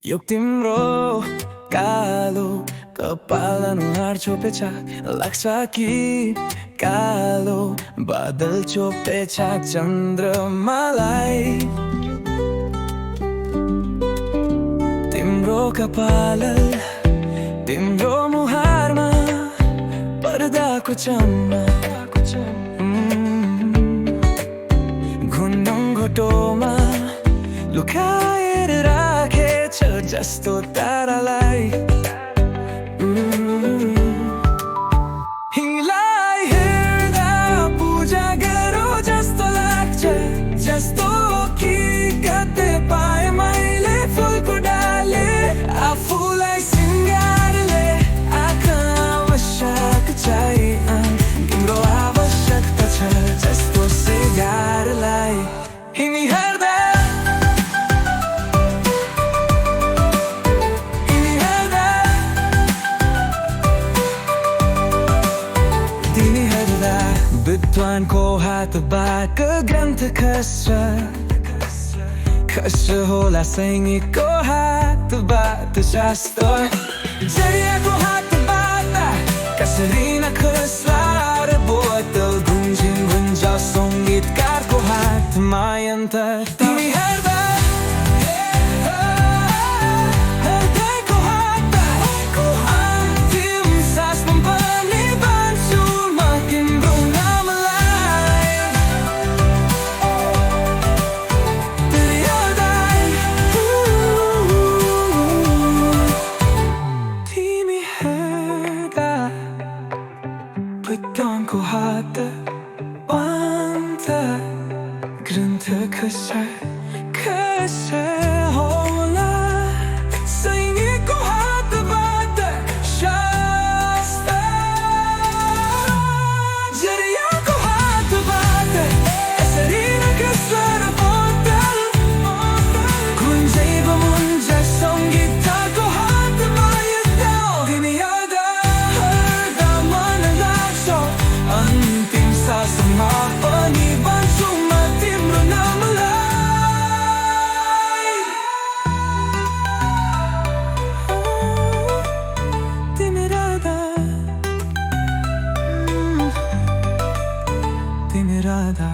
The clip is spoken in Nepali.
यो तिम्रो कालो कपाल अनुहार छोपेछ लाग्छ कि कालो बादल छोपेछ चन्द्रमालाई। तिम्रो कपाल तिम्रो मुहारमा पर्दाको चमक घुन्डोमा लुकाएर राखेछ जस्तो तारालाई। हिङलाई हेर्दा पूजा गरो जस्तो लाग्छ, जस्तो कि कतै पाए मैले फुलको डाले। आफूलाई सिँगारले आँखा आवश्यक चाहिए, तिम्रो आवश्यकता छ जस्तो सिँगारलाई। हिँडी हेर्दा विद्वानको हातबाट ग्रन्थ खस्छ होला सैनिकको हातबाट शास्त्र। जरियाको हातबाट कसरी नखस्ला र बोतल गुन्जा सङ्गीतकारको हातमा यन्त्र। तिमी हेर्दा विद्वानको हात बान्ध ग्रन्थ खस होला सैनिकको हातबाट शास्त्र। जरियाको हातबाट यसरी नखस्ला र बोतल गुन्जा सङ्गीतको हातमा यस्तो। तिमी अन्तिम सासमा पनि भन्छु म तिम्रो नामलाई। तिमी राधा, तिमी राधा।